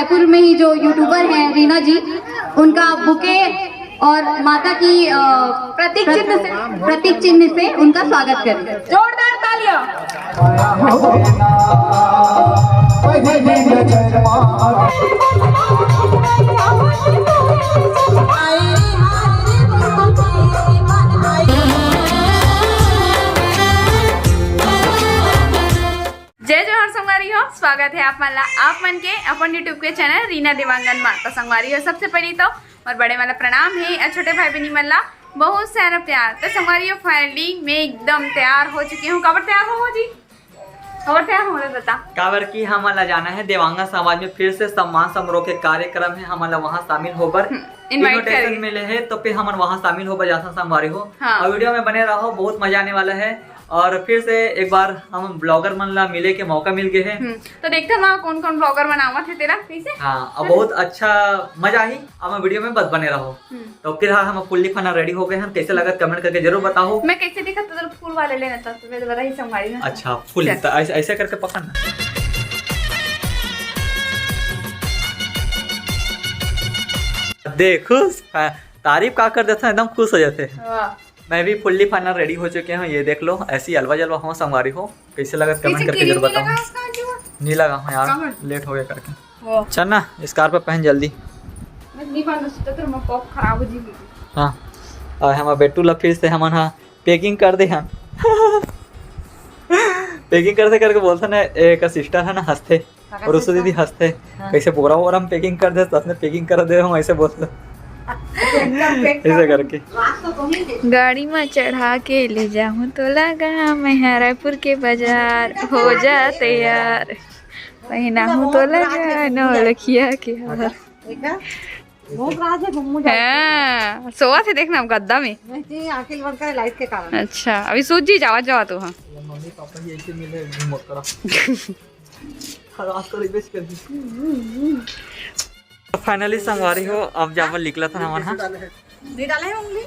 रायपुर में ही जो यूट्यूबर हैं रीना जी, उनका बुके और माता की प्रतीक चिन्ह से उनका स्वागत करें। जोरदार तालियां। जय जोहर संगवारी हो, स्वागत है आप मन के अपन यूट्यूब के चैनल रीना देवांगन माता संगवारी हो। सबसे पहले तो और बड़े वाला प्रणाम है और छोटे भाई बहनी मल्ला बहुत सारा प्यार। तो संगवारी हो फाइनली मैं एकदम तैयार हो चुकी हूँ। कबर तैयार हो जी? कबर तैयार हो बता। काबर की हमारा जाना है देवांगन समाज में फिर से सम्मान समारोह के कार्यक्रम है, हमारा वहाँ शामिल होकर इनविटेशन मिले है, तो फिर हम वहाँ शामिल होकर जाता संगवारी हो। हाँ। और वीडियो में बने रहो, बहुत मजा आने वाला है। और फिर से एक बार हम ब्लॉगर मन ला मिले के मौका मिल गए हैं। तो देखते ना कौन कौन ब्लॉगर बनावा थे तेरा कैसे। हाँ, अब बहुत अच्छा मजा ही। अब वीडियो में बस बने रहो। तो फिर हम फुल्ली खाना रेडी हो गए हैं, कैसे लगा कमेंट करके जरूर बताओ। मैं कैसे दिखा तो फूल वाले लेना था, तो बता ही संभाली ना। अच्छा फुल ऐसे करके पकड़ना। देखो तारीफ का कर देते एकदम खुश हो जाते हैं। मैं भी फुल्ली फाइनल रेडी हो चुके हैं, ये देख लो। ऐसी अलवा जलवा हो संगवारी हो, कैसे लगा कमेंट करके जरूर बताओ। नहीं लगा हूँ यार, लेट हो गया करके। चल ना स्कार्फ पहन जल्दी। हाँ और हम बेटू ला फिर से हम पैकिंग कर दे हम पैकिंग करते करके बोलते ना, एक सिस्टर है ना हंसते और उससे दीदी हंसते, कैसे बोरा वोरा हम पैकिंग कर दे, तो पैकिंग कर दे हम ऐसे बोलते ऐसे करके। गाड़ी में चढ़ा के ले जाऊं तो लगा मैं रायपुर के बाजार हो जा तैयार, पहना हूँ तो लगा नौलखिया के हार। हाँ, सोआ थे देखना गद्दा में लाइट के कारण। अच्छा अभी सूझ जी जावा जावा तो। हाँ मम्मी पापा ही ऐसे मिले फाइनली संगवारी हो। अब जब निकला था हमारा नहीं डाले हैं उंगली,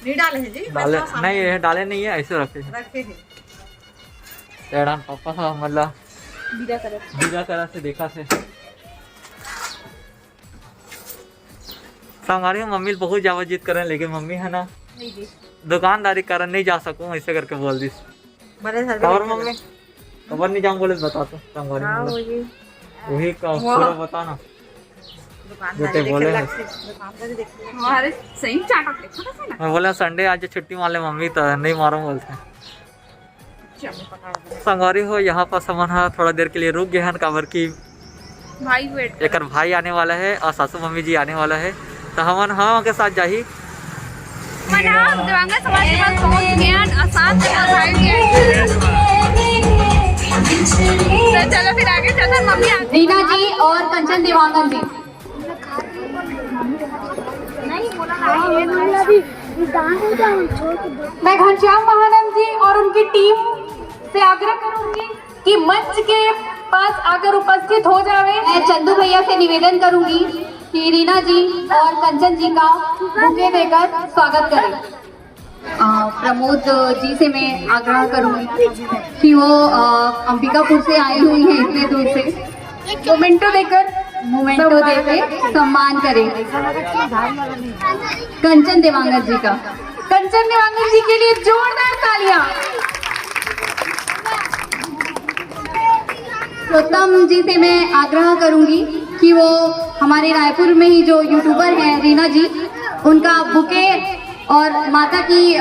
नहीं डाले हैं जी। डाले नहीं है, डाले नहीं है, ऐसे रखे हैं। तेरा पापा था मतलब बीजा तरह से देखा थे संगवारी हो। मम्मी बहुत ज्यादा जिद कर रहे हैं, लेकिन मम्मी है ना दुकानदारी कारण नहीं जा सकूं, ऐसे करके बोल दी। खबर मम्मी खबर नहीं जाऊँ बोले बता तो संगवारी वही का पूरा बता ना। बोले सही मैं बोला संडे आज छुट्टी मार ले मम्मी, तो नहीं मारो बोलते हैं। संगवारी हो यहाँ पर सामान थोड़ा देर के लिए रुक गए हैं, काबर की भाई वेट एक भाई आने वाला है और सासू मम्मी जी आने वाला है, तो हम हाँ के साथ जाही। देवांगन समाज के पास पहुंच गए और साथ तो चलो फिर आगे चलते हैं। मम्मी रीना जी और कंचन देवांगन जी। मैं घनश्याम महानंद जी और उनकी टीम से आग्रह करूंगी कि मंच के पास आकर उपस्थित हो जावे। मैं चंदू भैया से निवेदन करूंगी कि रीना जी और कंचन जी का बुके देकर स्वागत करें। प्रमोद जी से मैं आग्रह करूंगी कि वो अंबिकापुर से आई हुई है इतने दूर से, मोमेंटो देकर सम्मान करें कंचन देवांगन जी का। कंचन देवांगन जी के लिए जोरदार तालियां। उत्तम जी से मैं आग्रह करूंगी कि वो हमारे रायपुर में ही जो यूट्यूबर हैं रीना जी, उनका बुके और माता की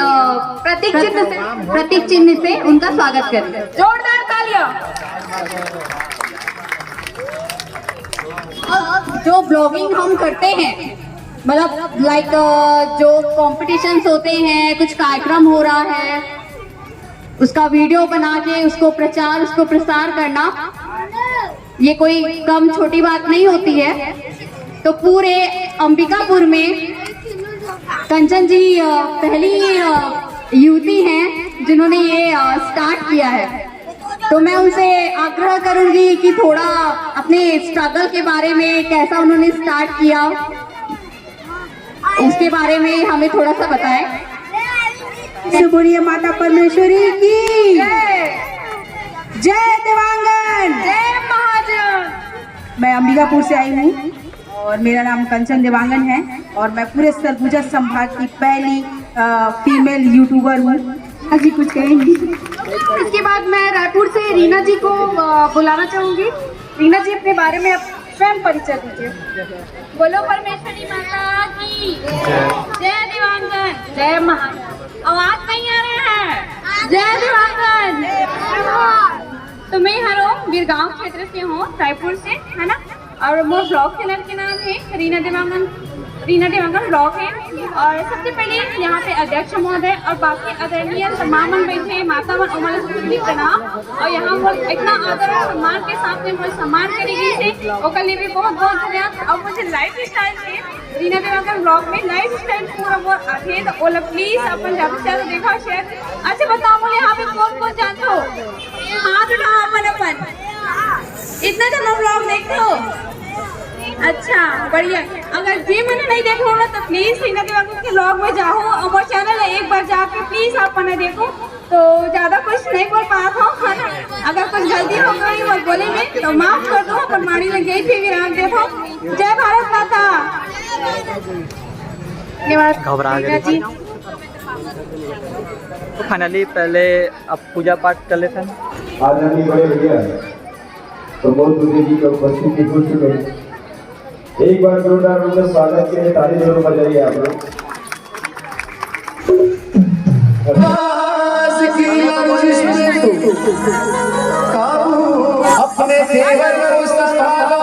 प्रतीक चिन्ह से उनका स्वागत करें। जोरदार तालियां। जो ब्लॉगिंग हम करते हैं, मतलब लाइक जो कॉम्पिटिशन्स होते हैं, कुछ कार्यक्रम हो रहा है, उसका वीडियो बना के उसको प्रसार करना, ये कोई कम छोटी बात नहीं होती है। तो पूरे अंबिकापुर में कंचन जी पहली युवती हैं जिन्होंने ये स्टार्ट किया है। तो मैं उनसे आग्रह करूंगी कि थोड़ा अपने स्ट्रगल के बारे में, कैसा उन्होंने स्टार्ट किया, उसके बारे में हमें थोड़ा सा बताएं। बोलिए माता परमेश्वरी की जय, देवांगन, जय महाजन। मैं अंबिकापुर से आई हूँ और मेरा नाम कंचन देवांगन है और मैं पूरे सरगुजा संभाग की पहली फीमेल यूट्यूबर हूँ। अभी कुछ कहेंगी। इसके बाद मैं रायपुर से रीना जी को बुलाना चाहूंगी। रीना जी अपने बारे में आप स्वयं परिचय दीजिए। बोलो परमेश्वरी माता की जय देवांगन, जय महा। आवाज नहीं आ रहा है। जय देवांगन। तो मैं हूँ बीरगांव क्षेत्र से हूँ, रायपुर से, है ना। और वो ब्लॉग चैनल के नाम है रीना देवांगन ब्लॉग है। और सबसे पहले यहाँ पे अध्यक्ष महोदय और बाकी आदरणीय तमाम बैठे माता मन उमल सबके प्रणाम। और यहाँ वो इतना आदर और सम्मान के साथ में मुझे सम्मान करेगी से ओकर लिए भी बहुत बहुत धन्यवाद। और मुझे लाइफ स्टाइल से रीना देवांगन ब्लॉग में लाइफ स्टाइल पूरा वो आते तो ओला प्लीज अपन ज़्यादा से ज़्यादा देखा शेयर। अच्छा बताओ मुझे यहाँ पे कौन कौन जानते हो? हाथ उठाओ अपन। इतना जब ब्लॉग देखते हो? अच्छा बढ़िया। अगर जी मैंने नहीं देखा होगा तो प्लीज रीना देवांगन के ब्लॉग में जाओ और वो चैनल है, एक बार जाके प्लीज आप मैंने देखो। तो ज्यादा कुछ नहीं बोल पाया था, है ना। अगर कुछ गलती हो गई वो बोले में तो माफ कर दो। पर माड़ी लग गई थी विराम देखो। जय भारत माता। धन्यवाद। घबरा गए जी। तो फाइनली पहले अब पूजा पाठ कर लेते हैं। आदरणीय बड़े भैया प्रमोद दुबे जी का उपस्थिति हो चुके हैं। एक बार जोरदार रूप में स्वागत के लिए ताली जरूर बजाइए आप लोग। अपने देवर को संभालो।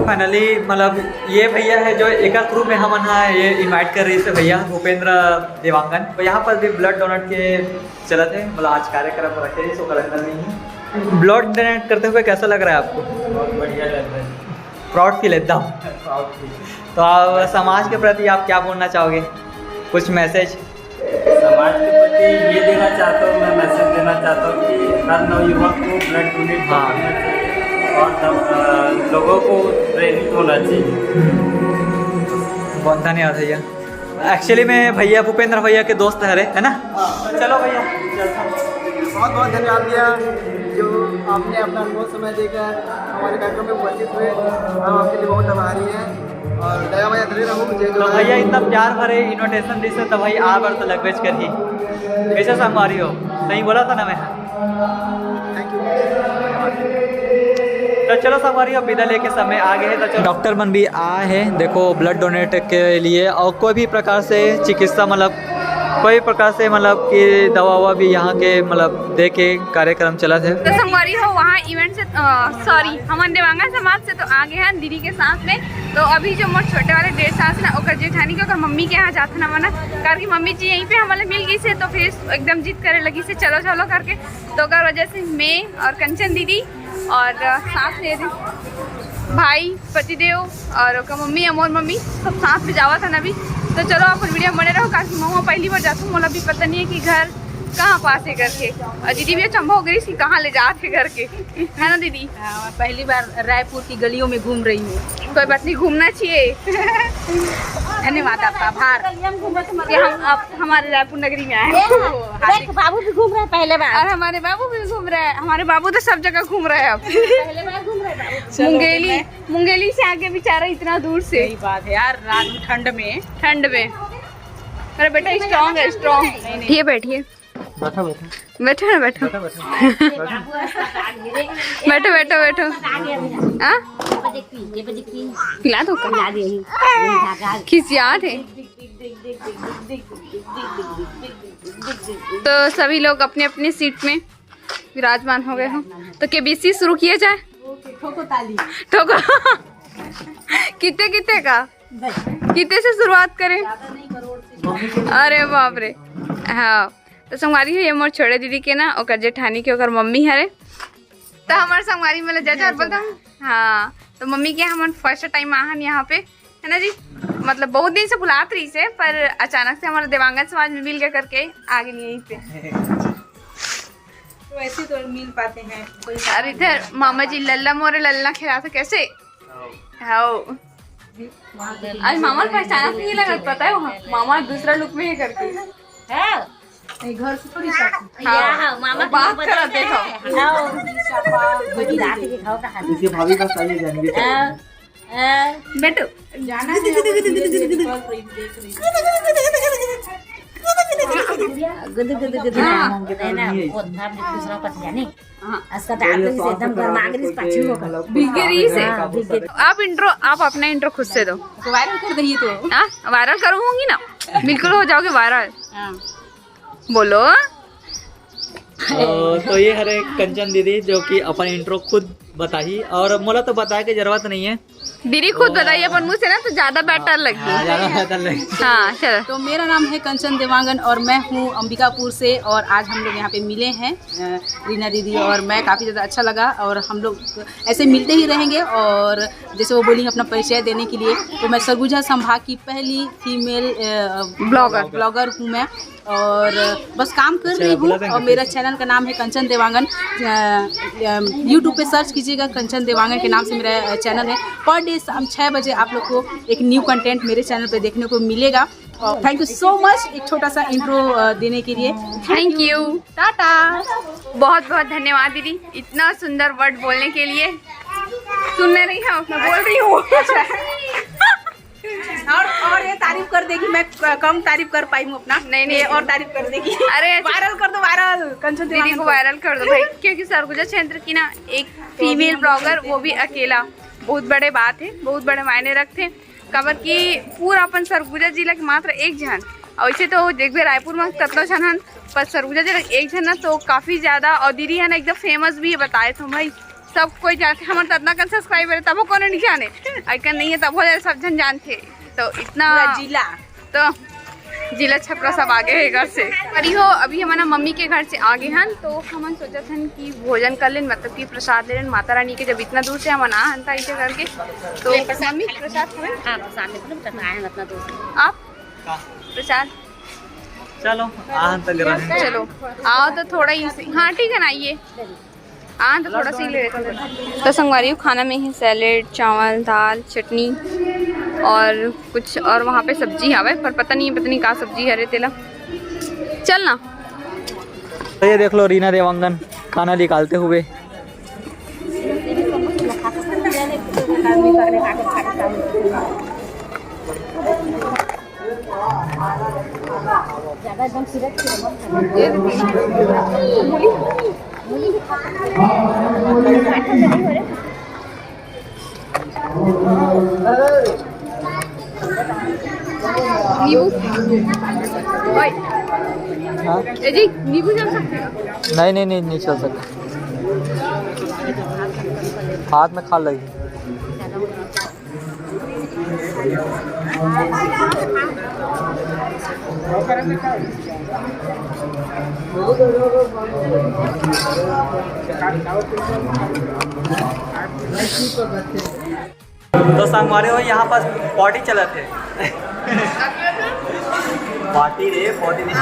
फाइनली मतलब ये भैया है जो एक रूप में हम ये इनवाइट कर रही थे भैया भूपेंद्र देवांगन। तो यहाँ पर भी ब्लड डोनेट के चलत है, मतलब आज कार्यक्रम रखे हैं, सो कैलेंडर में ही ब्लड डोनेट करते हुए कैसा लग रहा है आपको? बहुत बढ़िया लग रहा है, प्राउड फील एकदम। Proud feel. तो आप समाज के प्रति आप क्या बोलना चाहोगे? कुछ मैसेज समाज के प्रति ये देना चाहता हूँ, मैं मैसेज देना चाहता हूँ कि हर नवयुवक को ब्लड डोनेट करना चाहिए और लोगों को प्रेरित होना चाहिए। बहुत धन्यवाद भैया। एक्चुअली में भैया भूपेंद्र भैया के दोस्त है ना। चलो भैया बहुत बहुत धन्यवाद भैया जो आपने अपना बहुत समय देकर हमारे कार्यक्रम में उपस्थित हुए। हम आपके लिए बहुत आभारी हैं और दया माया धरे रहो मुझे। तो भैया इतना प्यार भरे इन्विटेशन दी से तो भाई आ बार तो लगभग कर ही कैसे संगवारी हो, सही बोला था ना मैं? Thank you. तो चलो संगवारी हो, विदा लेके समय आ गए हैं। तो चलो डॉक्टर मन भी आए हैं देखो ब्लड डोनेट के लिए। और कोई भी प्रकार से चिकित्सा मतलब कोई प्रकार से मतलब कि दवा ववा भी यहाँ के मतलब दे के कार्यक्रम चला थे। तो संगवारी हो वहाँ इवेंट से सॉरी हमन देवांगन समाज से तो आगे हैं दीदी के साथ में। तो अभी जो मोर छोटे वाले 1.5 साल से ना ओकर जेठानी के ओकर मम्मी के यहाँ जाता ना मना कारण की मम्मी जी यहीं पे हमारे मिल गई से तो फिर एकदम जिद करे लगी से चलो चलो करके। तो ओकर वजह से मैं और कंचन दीदी और साथ में भाई पतिदेव और ओकर मम्मी अमोर मम्मी सब साथ में जावा था ना अभी। तो चलो आप वीडियो बने रहो कारण की मम्मा पहली बार जाता हूँ, मोला भी पता नहीं है कि घर कहाँ पास है करके। और दीदी भी अचंभा हो गई कि कहाँ ले जाते घर के, है ना दीदी? पहली बार रायपुर की गलियों में घूम रही हूँ। कोई बात नहीं, घूमना चाहिए। धन्यवाद आपका आभार कि हम आप हमारे रायपुर नगरी में आए। बाबू भी घूम रहे हैं पहले बार और हमारे बाबू भी घूम रहे हैं। हमारे बाबू तो सब जगह घूम रहे हैं अब। पहले बार घूम रहे हैं बाबू। मुंगेली से आगे बेचारा इतना दूर से। सही बात है यार, रात में ठंड में मेरा बेटा स्ट्रॉन्ग है, स्ट्रॉन्ग। ये बैठिए, बैठो बैठो बैठो ना बैठो बैठो बैठो बैठो। हाँ खिला दो खिसियात है। तो सभी लोग अपने अपने सीट में विराजमान हो गए हो। तो केबीसी शुरू किया जाए। ठोको कितने का कितने से शुरुआत करें? अरे बाप रे। हाँ तो संगवारी है ये मोर छोड़े दीदी के ना ओकर जेठानी के ओकर मम्मी हरे। तो हमारे संगवारी में जजा बोलता हूँ। हाँ तो मम्मी के हम फर्स्ट टाइम आहन यहाँ पे है ना जी। मतलब बहुत दिन से बुलात रही से पर अचानक से हमारे देवांगन समाज में मिल गया करके आ गए यहीं पे। तो ऐसे तो मिल पाते हैं कोई। और इधर मामा जी लल्ला मोरे लल्ला खिला था कैसे। हाँ आज मामा को पहचाना नहीं लगा पता है वहाँ मामा दूसरा लुक में ही करती है। घर से थोड़ी सा हाँ मामा बात करा देखो। इसके भाभी का स्टाइल जानेंगे बेटू जाना है। बिगरी से आप इंट्रो आप अपना इंट्रो खुद से दो। तो वायरल कर दही तो। हाँ वायरल करूँगी ना बिल्कुल हो जाओगे वायरल। बोलो। तो ये हरे कंचन दीदी जो कि अपन इंट्रो खुद बताई और मोला तो बताया की जरूरत नहीं है। दीदी खुद बताइए अपन मुँह से ना तो ज्यादा बेटर लगी। ज्यादा बेहतर लगे। हाँ चलो। तो मेरा नाम है कंचन देवांगन और मैं हूँ अंबिकापुर से और आज हम लोग यहाँ पे मिले हैं रीना दीदी और मैं काफ़ी ज़्यादा अच्छा लगा और हम लोग ऐसे मिलते ही रहेंगे। और जैसे वो बोली अपना परिचय देने के लिए तो मैं सरगुजा संभाग की पहली फीमेल ब्लॉगर हूँ मैं और बस काम कर रही हूँ। और मेरा चैनल का नाम है कंचन देवांगन। यूट्यूब पे सर्च कीजिएगा कंचन देवांगन के नाम से मेरा चैनल है। पर डे शाम 6 बजे आप लोग को एक न्यू कंटेंट मेरे चैनल पे देखने को मिलेगा। थैंक यू सो मच एक छोटा सा इंट्रो देने के लिए। Thank you Tata. बहुत बहुत धन्यवाद दीदी इतना सुंदर वर्ड बोलने के लिए। सुनने नहीं है मैं बोल रही हूँ। और ये तारीफ कर देगी मैं कम तारीफ कर पाई हूँ अपना। नहीं और तारीफ कर देगी। अरे वायरल कर दो वायरल कंचन दीदी को वायरल कर दो भाई क्योंकि सरगुजा क्षेत्र की ना एक फीमेल ब्लॉगर वो भी अकेला बहुत बड़े बात है बहुत बड़े मायने रखते हैं। खबर की पूरा अपन सरगुजा जिला के मात्र एक जन और वैसे तो देखिए रायपुर में कतना जन हन पर सरगुजा जिला एक जन ना तो काफ़ी ज़्यादा। और दीदी है ना एकदम फेमस भी है बताए तो भाई सब कोई जाते हमारे ततना कर सब्सक्राइबर है तब कौन नहीं जाने आइकन नहीं है तब हो जाए सब जन जानते तो इतना जिला तो जिला छपरा सब आगे है घर से। अरे हो अभी हमारा मम्मी के घर से आगे हैं तो हम सोचा था कि भोजन कर लें मतलब कि प्रसाद ले लें माता रानी के जब इतना दूर से हम आना हन था इसे करके तो मम्मी प्रसाद आप प्रसाद चलो चलो आओ तो थोड़ा ही हाँ ठीक है ना आइए हाँ तो थोड़ा सा ही ले लेते हैं। तो संगवारी खाना में ही सैलेड चावल दाल चटनी और कुछ और वहाँ पे सब्जी आवे पर पता नहीं कहाँ सब्जी है रे तेला चल ना। तो ये देख लो रीना देवांगन खाना निकालते हुए। जी नींबू चल सकते हो? नहीं चल सकता हाथ में खा लगी। तो संगवारी हो यहाँ पर पार्टी चला थे पार्टी रे पार्टी नहीं